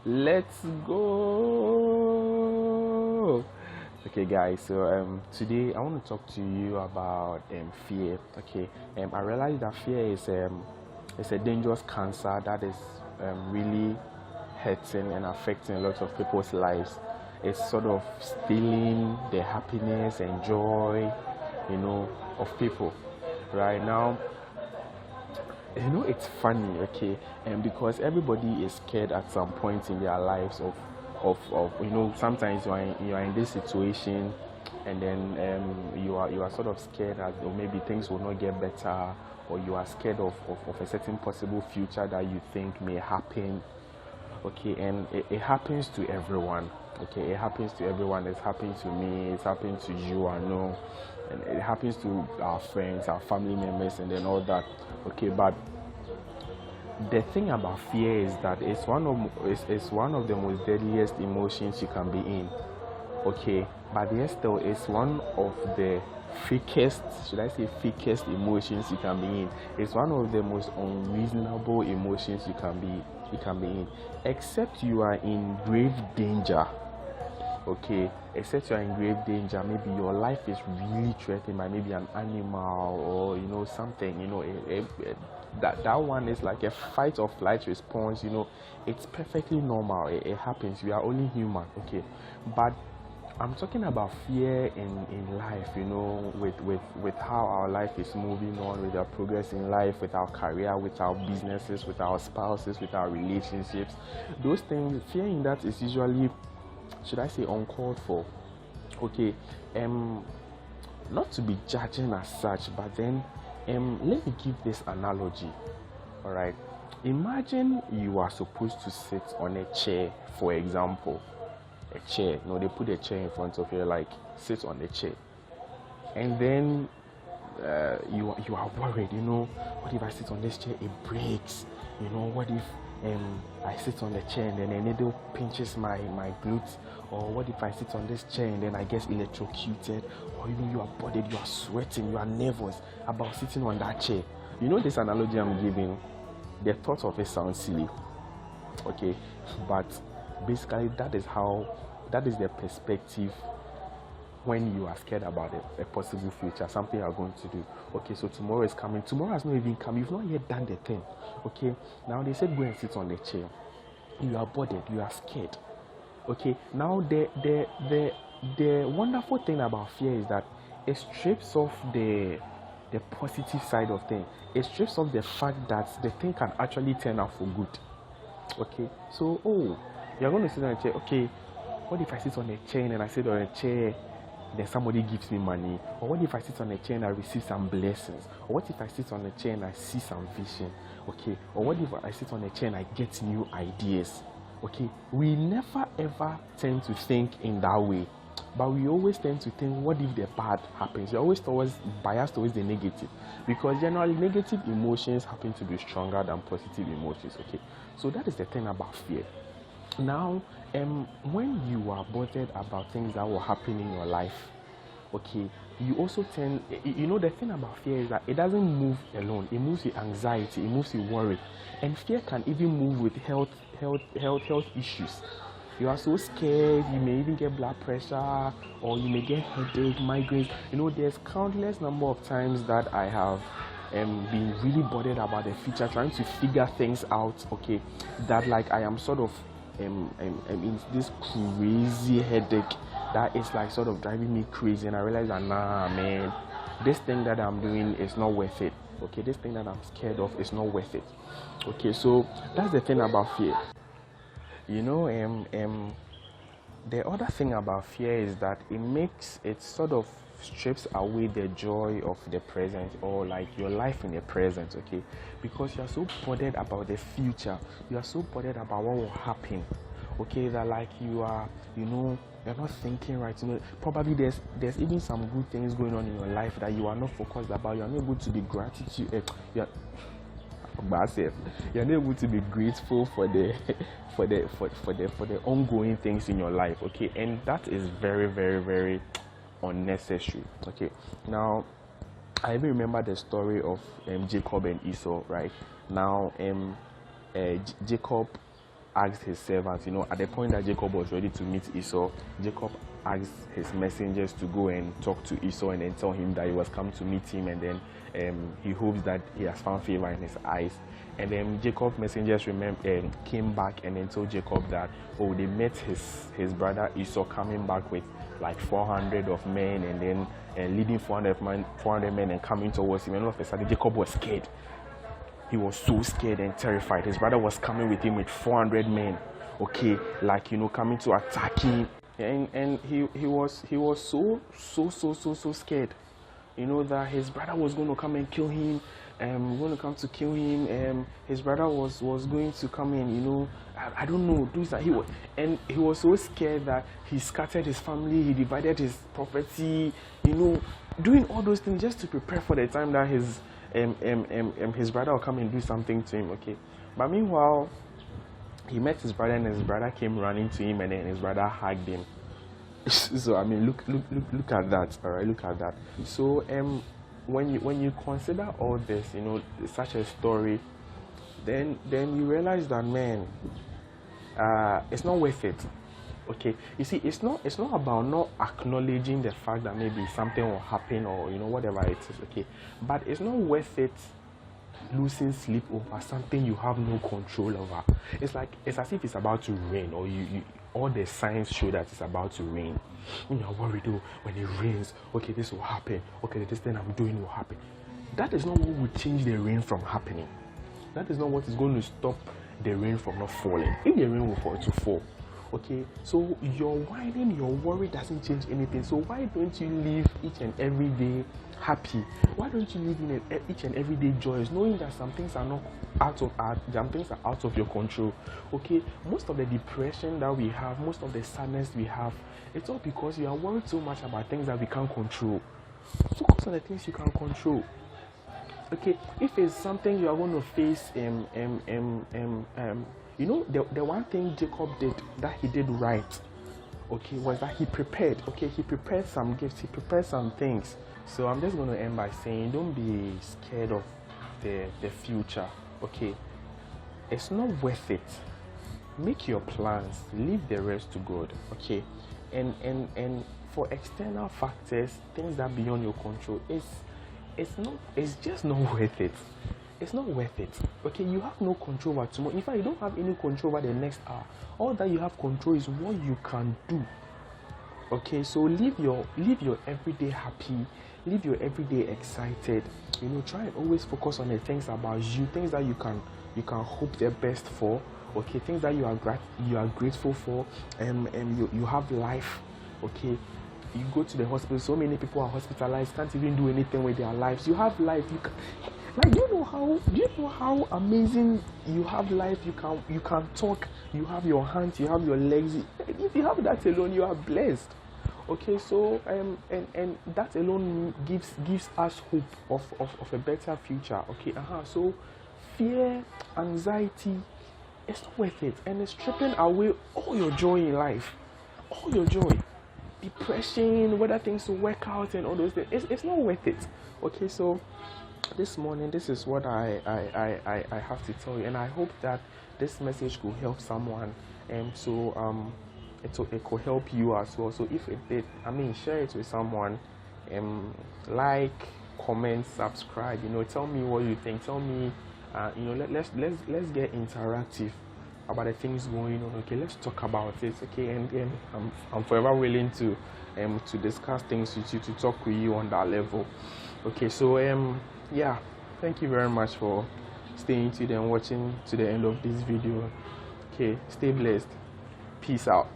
Let's go. Okay, guys. So today I want to talk to you about fear. Okay, I realize that fear is a dangerous cancer that is really hurting and affecting a lot of people's lives. It's sort of stealing the happiness and joy, of people. Right now, it's funny, okay, and because everybody is scared at some point in their lives of sometimes you are in this situation, and then you are sort of scared that, or maybe things will not get better, or you are scared of a certain possible future that you think may happen. Okay, and it happens to everyone. Okay, it happens to everyone. It's happened to me, it's happened to you, I know, and it happens to our friends, our family members, and then all that. Okay, but the thing about fear is that it's one of the most deadliest emotions you can be in. Okay, but yet still it's one of the fakest, should I say fakest emotions you can be in. It's one of the most unreasonable emotions you can be in, except you are in grave danger. Okay, except you're in grave danger, maybe your life is really threatened by maybe an animal, or something, that one is like a fight or flight response. It's perfectly normal. It happens. We are only human. Okay, but I'm talking about fear in life, with how our life is moving on, with our progress in life, with our career, with our businesses, with our spouses, with our relationships. Those things, fear in that is usually, should I say, uncalled for. Okay, not to be judging as such, but then let me give this analogy. All right, imagine you are supposed to sit on a chair, for example, a chair. They put a chair in front of you, like, sit on the chair, and then you are worried. What if I sit on this chair, it breaks? What if I sit on the chair and then a needle pinches my glutes? Or what if I sit on this chair and then I get electrocuted? Or you are bothered, you are sweating, you are nervous about sitting on that chair. This analogy I'm giving, the thought of it sounds silly, okay, but basically that is the perspective when you are scared about a possible future, something you are going to do. Okay, so tomorrow is coming. Tomorrow has not even come. You've not yet done the thing. Okay, now they said go and sit on the chair. You are bothered. You are scared. Okay, now the wonderful thing about fear is that it strips off the positive side of things. It strips off the fact that the thing can actually turn out for good. Okay, so you're going to sit on a chair. Okay, what if I sit on a chair and I sit on a chair, then somebody gives me money? Or what if I sit on a chair and I receive some blessings? Or what if I sit on a chair and I see some vision? Okay, or what if I sit on a chair and I get new ideas? Okay, we never ever tend to think in that way, but we always tend to think, what if the bad happens? You're always biased towards the negative, because generally negative emotions happen to be stronger than positive emotions. Okay, so that is the thing about fear. Now, when you are bothered about things that will happen in your life, okay, you also tend, the thing about fear is that it doesn't move alone. It moves with anxiety, it moves with worry, and fear can even move with health issues. You are so scared, you may even get blood pressure, or you may get headache, migraines. There's countless number of times that I have been really bothered about the future, trying to figure things out. Okay, that, like, I am sort of in this crazy headache that is like sort of driving me crazy, and I realize that, nah, man, this thing that I'm doing is not worth it. Okay, this thing that I'm scared of is not worth it. Okay, so that's the thing about fear. you know the other thing about fear is that it sort of strips away the joy of the present, or like your life in the present. Okay, because you are so bothered about the future, you are so bothered about what will happen. Okay, that, like, you're not thinking right. Probably there's even some good things going on in your life that you are not focused about. You are not able to be gratitude. Massive. You're not able to be grateful for the for the ongoing things in your life. Okay, and that is very, very, very unnecessary. Okay, now I even remember the story of Jacob and Esau. Right now, Jacob asked his servants, at the point that Jacob was ready to meet Esau, Jacob asked his messengers to go and talk to Esau and then tell him that he was come to meet him, and then he hopes that he has found favor in his eyes. And then Jacob's messengers came back and then told Jacob that, oh, they met his brother Esau coming back with like 400 of men, and then leading 400 men and coming towards him. And all of a sudden, Jacob was scared. He was so scared and terrified. His brother was coming with him with 400 men, okay, like, coming to attack him. And he was so scared, that his brother was going to come and kill him. Going to come to kill him. His brother was going to come in, I don't know, do that. He was so scared that he scattered his family, he divided his property, doing all those things just to prepare for the time that his brother will come and do something to him, okay. But meanwhile, he met his brother, and his brother came running to him, and then his brother hugged him. So I mean, look at that, all right, look at that. So when you consider all this, such a story, then you realize that, man, it's not worth it. Okay, you see, it's not about not acknowledging the fact that maybe something will happen, or whatever it is, okay, but it's not worth it losing sleep over something you have no control over. It's as if it's about to rain, or you all the signs show that it's about to rain. When you're worried, oh, when it rains, okay, this will happen, okay, this thing I'm doing will happen. That is not what will change the rain from happening. That is not what is going to stop the rain from not falling. If the rain will fall, to fall. Okay, so your whining, your worry doesn't change anything. So why don't you live each and every day happy? Why don't you live in each and every day joyous, knowing that some things are not some things are out of your control? Okay, most of the depression that we have, most of the sadness we have, it's all because we are worried so much about things that we can't control. Focus on the things you can control. Okay, if it's something you are going to face, the one thing Jacob did that he did right, okay, was that he prepared. Okay, he prepared some gifts, he prepared some things. So I'm just going to end by saying, don't be scared of the future. Okay, it's not worth it. Make your plans, leave the rest to God. Okay, and for external factors, things that are beyond your control, it's just not worth it. It's not worth it. Okay, you have no control over tomorrow. In fact, you don't have any control over the next hour. All that you have control is what you can do. Okay, so live your everyday happy, live your everyday excited. Try and always focus on the things about you, things that you can hope the best for. Okay, things that you are grateful for, and you have life. Okay, you go to the hospital, so many people are hospitalized, can't even do anything with their lives. You have life. Do you know how amazing you have life? You can talk, you have your hands, you have your legs. If you have that alone, you are blessed. Okay, so and that alone gives us hope of a better future. Okay, so fear, anxiety, it's not worth it, and it's stripping away all your joy in life, all your joy. Depression, whether things will work out and all those things, it's not worth it. Okay, so this morning, this is what I have to tell you, and I hope that this message could help someone, and so it could help you as well. So if it did, share it with someone, like, comment, subscribe. Tell me what you think. Tell me, let's get interactive about the things going on. Okay, let's talk about it. Okay, and I'm forever willing to discuss things with you, to talk with you on that level. Okay, so yeah, thank you very much for staying tuned and watching to the end of this video. Okay, stay blessed. Peace out.